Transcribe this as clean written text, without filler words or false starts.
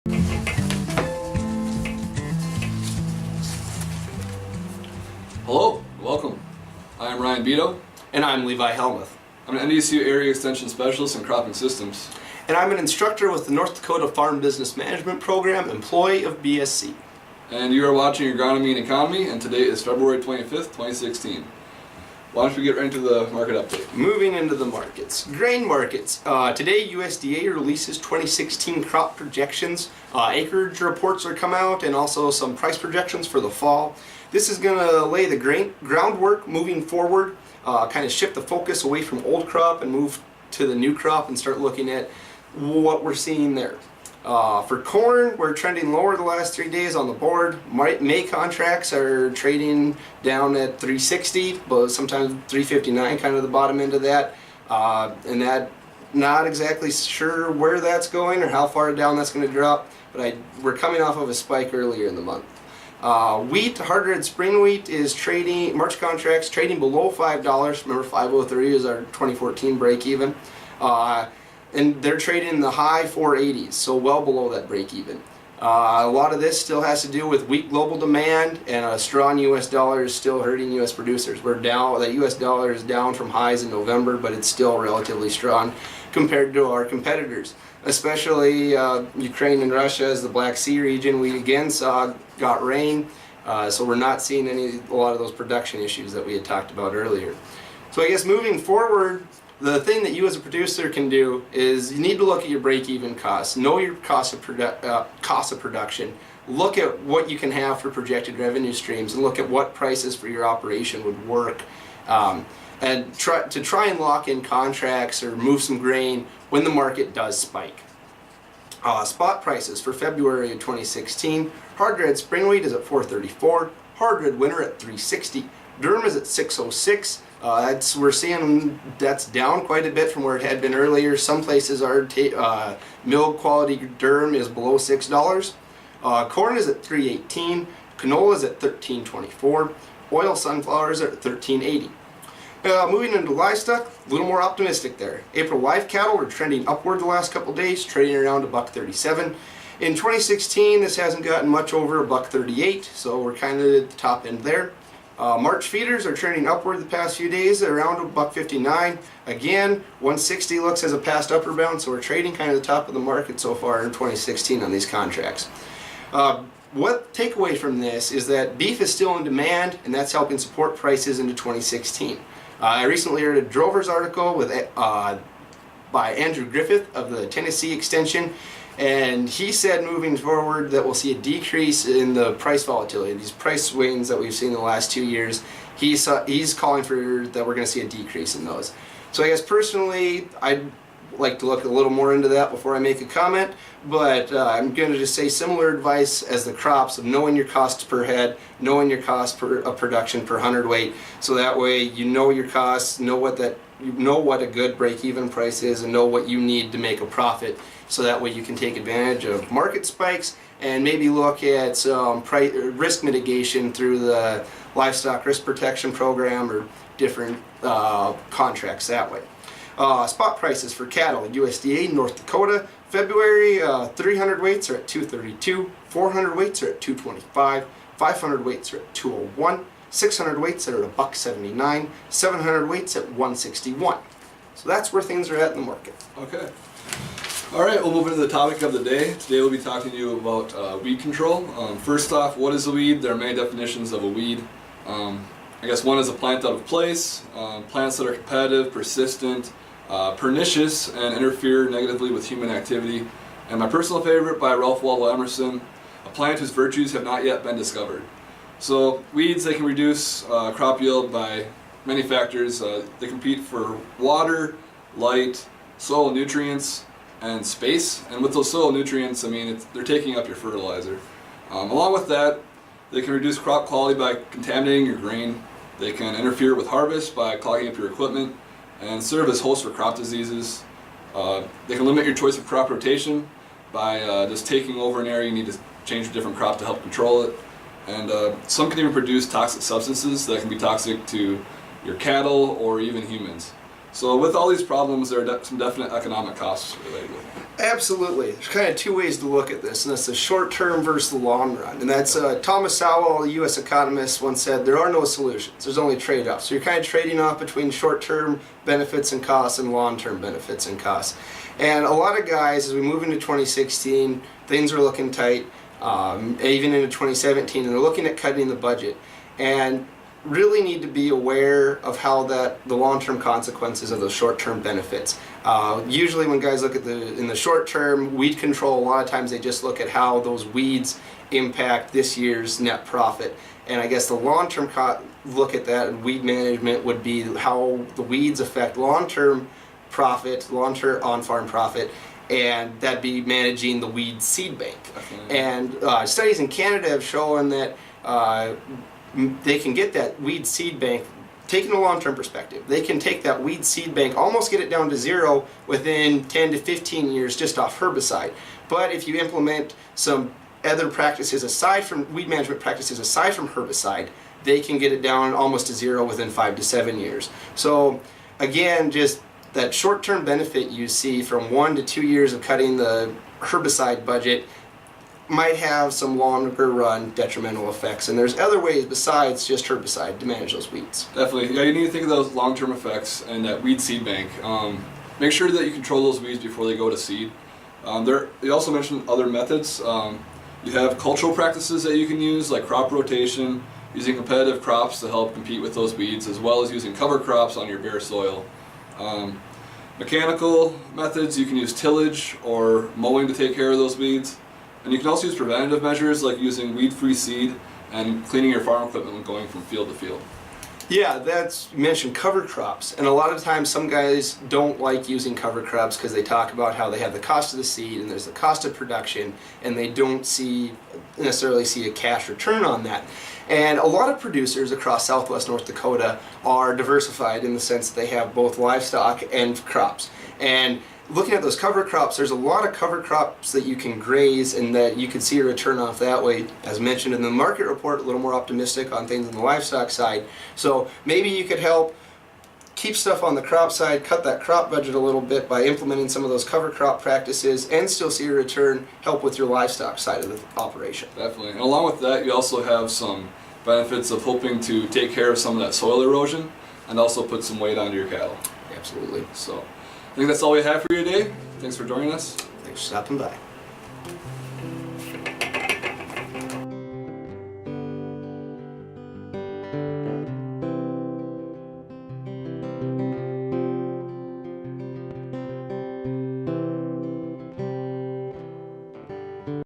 Hello, welcome. I am Ryan Buetow. And I'm Levi Helmuth. I'm an NDSU Area Extension Specialist in Cropping Systems. And I'm an instructor with the North Dakota Farm Business Management Program, employee of BSC. And you are watching Agronomy and Economy, and today is February 25th, 2016. Why don't we get right into the market update? Moving into the markets. Grain markets. Today USDA releases 2016 crop projections. Acreage reports are come out and also some price projections for the fall. This is going to lay the groundwork moving forward, kind of shift the focus away from old crop and move to the new crop and start looking at what we're seeing there. For corn, we're trending lower the last 3 days on the board. May contracts are trading down at 360, but sometimes 359, kind of the bottom end of that. And that, not exactly sure where that's going or how far down that's going to drop, but we're coming off of a spike earlier in the month. Wheat, hard red spring wheat is trading, March contracts trading below $5. Remember 503 is our 2014 break even. And they're trading in the high 480s, so well below that break even. A lot of this still has to do with weak global demand, and a strong US dollar is still hurting US producers. We're down, the US dollar is down from highs in November, but it's still relatively strong compared to our competitors. Especially Ukraine and Russia as the Black Sea region, we again got rain, so we're not seeing a lot of those production issues that we had talked about earlier. So I guess moving forward, the thing that you as a producer can do is you need to look at your break-even costs, know your cost of production, look at what you can have for projected revenue streams, and look at what prices for your operation would work, and try and lock in contracts or move some grain when the market does spike. Spot prices for February of 2016, hard red spring wheat is at 434, hard red winter at 360, durum is at 606. We're seeing that's down quite a bit from where it had been earlier. Some places our mill quality durum is below $6. Corn is at 318, canola is at 1324, oil sunflowers are at 1380. Moving into livestock, a little more optimistic there. April live cattle are trending upward the last couple days, trading around $1.37. In 2016, this hasn't gotten much over $1.38, so we're kind of at the top end there. March feeders are trending upward the past few days at around $1.59. Again, 160 looks as a past upper bound, so we're trading kind of the top of the market so far in 2016 on these contracts. What takeaway from this is that beef is still in demand, and that's helping support prices into 2016. I recently read a Drover's article with by Andrew Griffith of the Tennessee Extension, and he said moving forward that we'll see a decrease in the price volatility, these price swings that we've seen in the last 2 years. He's calling for that we're going to see a decrease in those. So I guess personally, I'd like to look a little more into that before I make a comment, but I'm going to just say similar advice as the crops of knowing your costs per head, knowing your cost of production per hundredweight, so that way you know your costs, know what a good break-even price is, and know what you need to make a profit, so that way you can take advantage of market spikes and maybe look at some risk mitigation through the livestock risk protection program or different contracts that way. Spot prices for cattle at USDA North Dakota, February 300 weights are at 232, 400 weights are at 225, 500 weights are at 201, 600 weights are at $1.79, 700 weights at 161. So that's where things are at in the market. Okay. All right, we'll move into the topic of the day. Today we'll be talking to you about weed control. First off, what is a weed? There are many definitions of a weed. I guess one is a plant out of place, plants that are competitive, persistent, pernicious, and interfere negatively with human activity. And my personal favorite by Ralph Waldo Emerson, a plant whose virtues have not yet been discovered. So weeds, they can reduce crop yield by many factors. They compete for water, light, soil nutrients, and space. And with those soil nutrients, I mean, they're taking up your fertilizer. Along with that, they can reduce crop quality by contaminating your grain. They can interfere with harvest by clogging up your equipment and serve as hosts for crop diseases. They can limit your choice of crop rotation by just taking over an area. You need to change a different crop to help control it. And some can even produce toxic substances that can be toxic to your cattle or even humans. So with all these problems, there are some definite economic costs related with it. Absolutely. There's kind of two ways to look at this, and that's the short term versus the long run. And that's Thomas Sowell, a U.S. economist, once said, there are no solutions, there's only trade-offs. So you're kind of trading off between short-term benefits and costs and long-term benefits and costs. And a lot of guys, as we move into 2016, things are looking tight, even into 2017, and they're looking at cutting the budget. And really need to be aware of how the long-term consequences of those short-term benefits. Usually when guys look at in the short term, weed control, a lot of times they just look at how those weeds impact this year's net profit. And I guess the long-term look at that and weed management would be how the weeds affect long-term profit, long-term on-farm profit, and that'd be managing the weed seed bank. Definitely. And studies in Canada have shown that they can get that weed seed bank, taking a long-term perspective, they can take that weed seed bank, almost get it down to zero within 10 to 15 years just off herbicide. But if you implement some other practices aside from weed management practices aside from herbicide, they can get it down almost to zero within 5 to 7 years. So again, just that short-term benefit you see from 1 to 2 years of cutting the herbicide budget might have some longer run detrimental effects, and there's other ways besides just herbicide to manage those weeds. Definitely, yeah, you need to think of those long-term effects and that weed seed bank. Make sure that you control those weeds before they go to seed. They also mentioned other methods. You have cultural practices that you can use, like crop rotation, using competitive crops to help compete with those weeds, as well as using cover crops on your bare soil. Mechanical methods, you can use tillage or mowing to take care of those weeds. And you can also use preventative measures like using weed-free seed and cleaning your farm equipment when going from field to field. Yeah, you mentioned cover crops, and a lot of times some guys don't like using cover crops because they talk about how they have the cost of the seed and there's the cost of production, and they don't necessarily see a cash return on that. And a lot of producers across southwest North Dakota are diversified in the sense that they have both livestock and crops. And looking at those cover crops, there's a lot of cover crops that you can graze and that you can see a return off that way. As mentioned in the market report, a little more optimistic on things on the livestock side. So maybe you could help keep stuff on the crop side, cut that crop budget a little bit by implementing some of those cover crop practices and still see a return, help with your livestock side of the operation. Definitely. And along with that, you also have some benefits of hoping to take care of some of that soil erosion and also put some weight onto your cattle. Absolutely. So I think that's all we have for you today. Thanks for joining us. Thanks for stopping by.